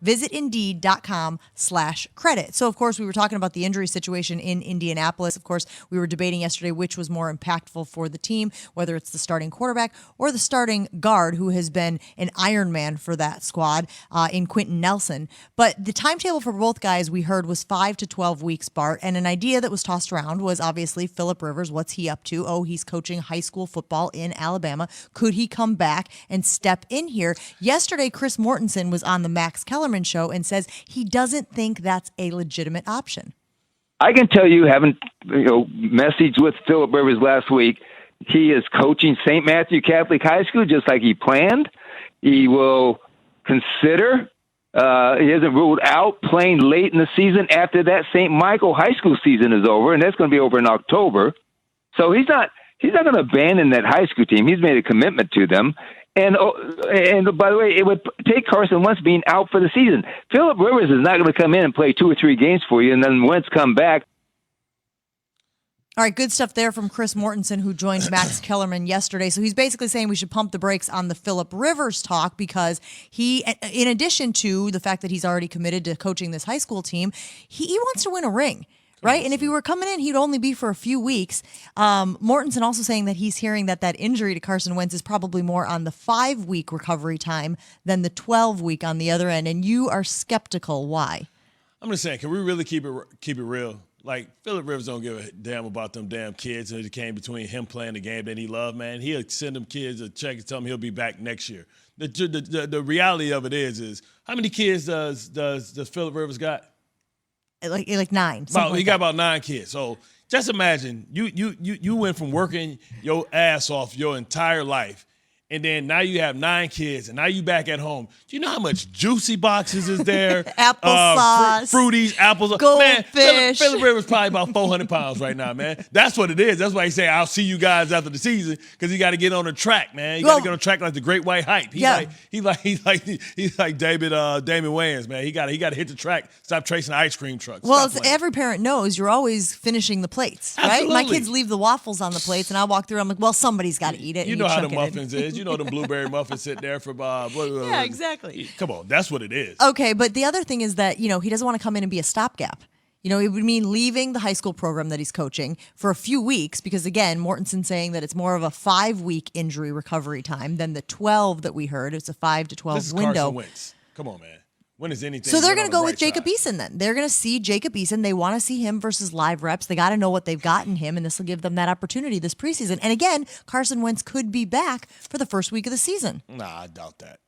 Visit Indeed.com/credit. So, of course, we were talking about the injury situation in Indianapolis. Of course, we were debating yesterday which was more impactful for the team, whether it's the starting quarterback or the starting guard, who has been an Iron Man for that squad in Quentin Nelson. But the timetable for both guys we heard was 5 to 12 weeks, Bart. And an idea that was tossed around was obviously Phillip Rivers. What's he up to? Oh, he's coaching high school football in Alabama. Could he come back and step in here? Yesterday, Chris Mortensen was on the Max Kellerman show and says he doesn't think that's a legitimate option. I can tell you, having messaged with Phillip Rivers last week, he is coaching St. Matthew Catholic High School just like he planned. He will consider. He hasn't ruled out playing late in the season after that St. Michael High School season is over, and that's going to be over in October. So he's not going to abandon that high school team. He's made a commitment to them. And by the way, it would take Carson Wentz being out for the season. Phillip Rivers is not going to come in and play 2 or 3 games for you, and then Wentz come back. All right, good stuff there from Chris Mortensen, who joined Max Kellerman yesterday. So he's basically saying we should pump the brakes on the Phillip Rivers talk because he, in addition to the fact that he's already committed to coaching this high school team, he wants to win a ring. Right? And if he were coming in, he'd only be for a few weeks. Mortensen also saying that he's hearing that injury to Carson Wentz is probably more on the 5-week recovery time than the 12-week on the other end. And you are skeptical. Why? I'm just saying, can we really keep it real? Like, Phillip Rivers don't give a damn about them damn kids that came between him playing the game that he loved, man. He'll send them kids a check and tell them he'll be back next year. The reality of it is how many kids does Phillip Rivers got? Like 9. He got about 9 kids. So just imagine you went from working your ass off your entire life, and then now you have 9 kids, and now you back at home. Do you know how much Juicy Boxes is there? Applesauce. Fruities, apples. Goldfish. Man, Phillip Rivers probably about 400 pounds right now, man. That's what it is. That's why he say, I'll see you guys after the season, because he got to get on the track, man. He got to get on the track like the Great White Hype. He's like Damon Wayans, man. He got to hit the track, stop chasing ice cream trucks. Well, as every parent knows, you're always finishing the plates, right? Absolutely. My kids leave the waffles on the plates, and I walk through, I'm like, well, somebody's got to eat it. You know how the muffins is. You know the blueberry muffins sit there for yeah, exactly. Come on, that's what it is. Okay, but the other thing is that, he doesn't want to come in and be a stopgap. It would mean leaving the high school program that he's coaching for a few weeks because, again, Mortensen saying that it's more of a 5-week injury recovery time than the 12 that we heard. It's a 5 to 12 this is window. Carson Wentz. Come on, man. When is anything? So they're going to go with Jacob Eason then. They're going to see Jacob Eason. They want to see him versus live reps. They got to know what they've got in him, and this will give them that opportunity this preseason. And again, Carson Wentz could be back for the first week of the season. Nah, I doubt that.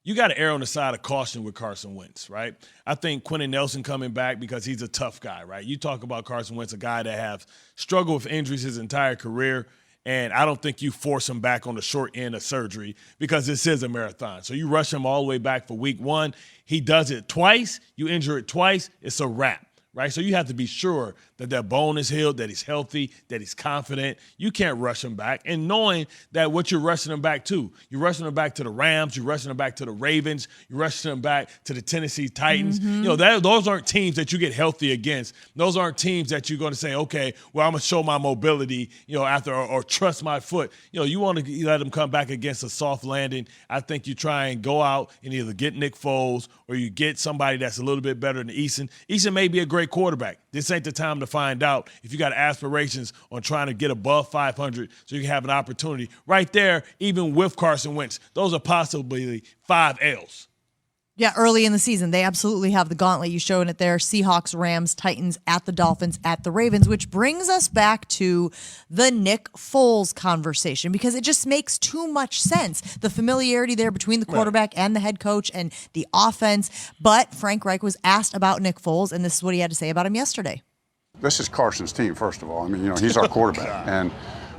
You got to err on the side of caution with Carson Wentz, right? I think Quentin Nelson coming back because he's a tough guy, right? You talk about Carson Wentz, a guy that have struggled with injuries his entire career. And I don't think you force him back on the short end of surgery because this is a marathon. So you rush him all the way back for week 1. He does it twice. You injure it twice. It's a wrap, right? So you have to be sure that bone is healed, that he's healthy, that he's confident. You can't rush him back. And knowing that what you're rushing him back to, you're rushing him back to the Rams, you're rushing him back to the Ravens, you're rushing him back to the Tennessee Titans. Mm-hmm. Those aren't teams that you get healthy against. Those aren't teams that you're going to say, okay, well, I'm going to show my mobility, after or trust my foot. You want to let him come back against a soft landing. I think you try and go out and either get Nick Foles or you get somebody that's a little bit better than Eason. Eason may be a great quarterback. This ain't the time to find out if you got aspirations on trying to get above 500 so you can have an opportunity. Right there, even with Carson Wentz, those are possibly 5 L's. Yeah, early in the season, they absolutely have the gauntlet. You showing it there. Seahawks, Rams, Titans, at the Dolphins, at the Ravens, which brings us back to the Nick Foles conversation because it just makes too much sense. The familiarity there between the quarterback and the head coach and the offense. But Frank Reich was asked about Nick Foles, and this is what he had to say about him yesterday. This is Carson's team, first of all. I mean, he's our quarterback, and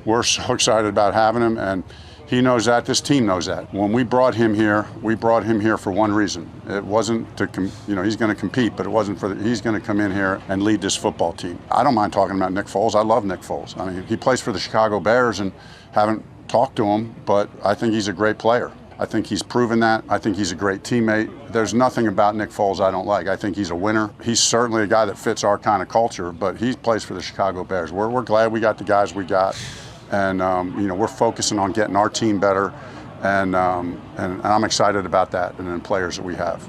we're so excited about having him, and he knows that. This team knows that. When we brought him here for one reason. It wasn't to, he's going to compete, but it wasn't he's going to come in here and lead this football team. I don't mind talking about Nick Foles. I love Nick Foles. I mean, he plays for the Chicago Bears and haven't talked to him, but I think he's a great player. I think he's proven that. I think he's a great teammate. There's nothing about Nick Foles I don't like. I think he's a winner. He's certainly a guy that fits our kind of culture, but he plays for the Chicago Bears. We're glad we got the guys we got, and we're focusing on getting our team better And I'm excited about that and the players that we have.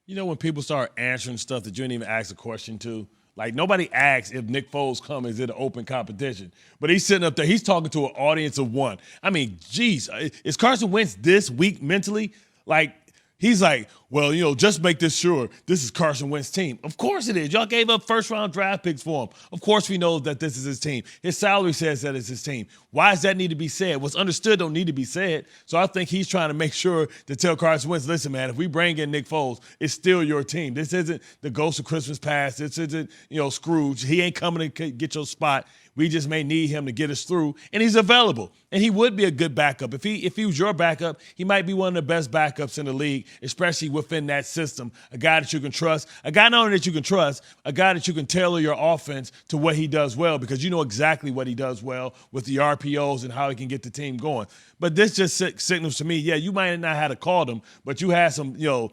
You know, when people start answering stuff that you didn't even ask a question to, like nobody asks if Nick Foles comes, is it an open competition? But he's sitting up there, he's talking to an audience of one. I mean, geez, is Carson Wentz this weak mentally? Like, he's like, well, you know, just make this sure this is Carson Wentz's team. Of course it is. Y'all gave up first-round draft picks for him. Of course we know that this is his team. His salary says that it's his team. Why does that need to be said? What's understood don't need to be said. So I think he's trying to make sure to tell Carson Wentz, listen, man, if we bring in Nick Foles, it's still your team. This isn't the Ghost of Christmas Past. This isn't, you know, Scrooge. He ain't coming to get your spot. We just may need him to get us through, and he's available. And he would be a good backup. If he was your backup, he might be one of the best backups in the league, especially within that system. A guy that you can trust, a guy not only that you can trust, a guy that you can tailor your offense to what he does well, because you know exactly what he does well with the RPOs and how he can get the team going. But this just signals to me, yeah, you might not have to call them, but you had some, you know,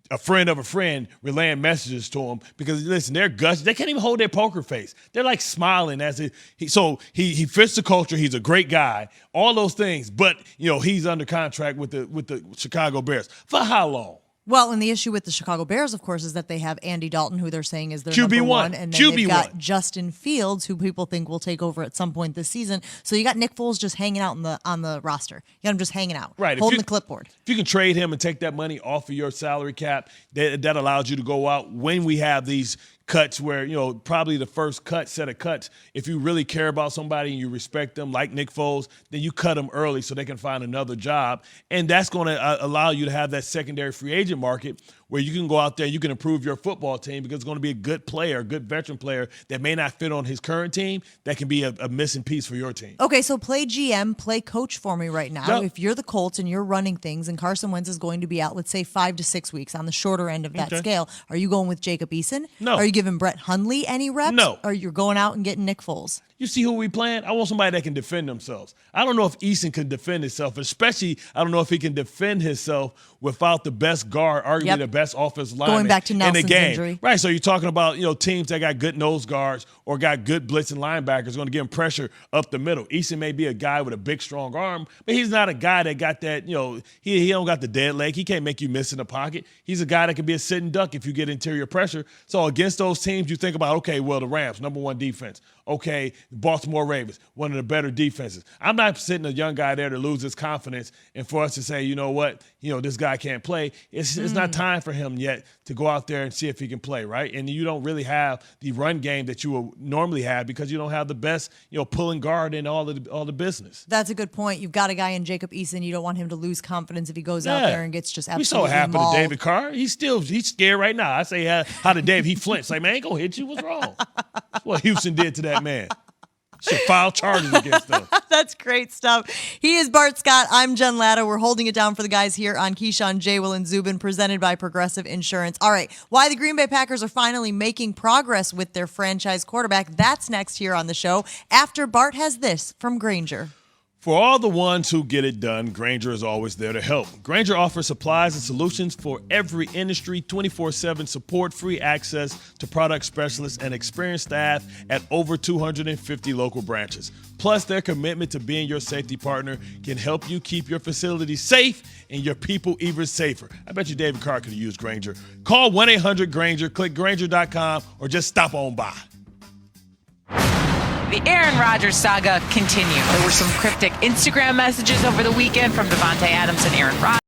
a friend of a friend relaying messages to him, because listen, they're guts. They can't even hold their poker face. They're like smiling as he fits the culture. He's a great guy, all those things. But you know, he's under contract with the Chicago Bears for how long? Well, and the issue with the Chicago Bears, of course, is that they have Andy Dalton, who they're saying is their QB1. number one, and then they've got QB1. Justin Fields, who people think will take over at some point this season. So you got Nick Foles just hanging out on the roster. You got him just hanging out, right, holding the clipboard. If you can trade him and take that money off of your salary cap, that allows you to go out when we have these cuts where, you know, probably the first set of cuts, if you really care about somebody and you respect them like Nick Foles, then you cut them early so they can find another job. And that's going to allow you to have that secondary free agent market where you can go out there, you can improve your football team, because it's going to be a good player, a good veteran player that may not fit on his current team that can be a missing piece for your team. Okay, so play GM, play coach for me right now. Yep. If you're the Colts and you're running things and Carson Wentz is going to be out, let's say 5 to 6 weeks on the shorter end of that scale, are you going with Jacob Eason? No. Are you giving Brett Hundley any reps? No. Or you're going out and getting Nick Foles? You see who we playing? I want somebody that can defend themselves. I don't know if Eason can defend himself, especially I don't know if he can defend himself without the best guard, arguably the best offensive lineman Going back to in the Nelson's game. injury. Right, so you're talking about, you know, teams that got good nose guards or got good blitzing linebackers going to give him pressure up the middle. Eason may be a guy with a big, strong arm, but he's not a guy that got that, you know, he don't got the dead leg. He can't make you miss in the pocket. He's a guy that can be a sitting duck if you get interior pressure. So against those teams, you think about, okay, well, the Rams, number one defense. Okay, the Baltimore Ravens, one of the better defenses. I'm not sitting a young guy there to lose his confidence and for us to say, you know what, you know, this guy can't play. It's not time for him yet to go out there and see if he can play, right? And you don't really have the run game that you will normally have because you don't have the best, you know, pulling guard in all the business. That's a good point. You've got a guy in Jacob Eason. You don't want him to lose confidence if he goes out there and gets just absolutely We saw it happen mauled. to David Carr. He's scared right now. I say, how did Dave? He flinched. Like, man, I ain't gonna hit you. What's wrong? That's what Houston did to that man. Should file charges against them. That's great stuff. He is Bart Scott. I'm Jen Latta. We're holding it down for the guys here on Keyshawn, J. Will, and Zubin, presented by Progressive Insurance. All right, why the Green Bay Packers are finally making progress with their franchise quarterback, that's next here on the show, after Bart has this from Grainger. For all the ones who get it done, Grainger is always there to help. Grainger offers supplies and solutions for every industry, 24/7 support, free access to product specialists, and experienced staff at over 250 local branches. Plus, their commitment to being your safety partner can help you keep your facility safe and your people even safer. I bet you David Carr could have used Grainger. Call 1-800-GRAINGER, click Grainger.com, or just stop on by. The Aaron Rodgers saga continues. There were some cryptic Instagram messages over the weekend from Devontae Adams and Aaron Rodgers.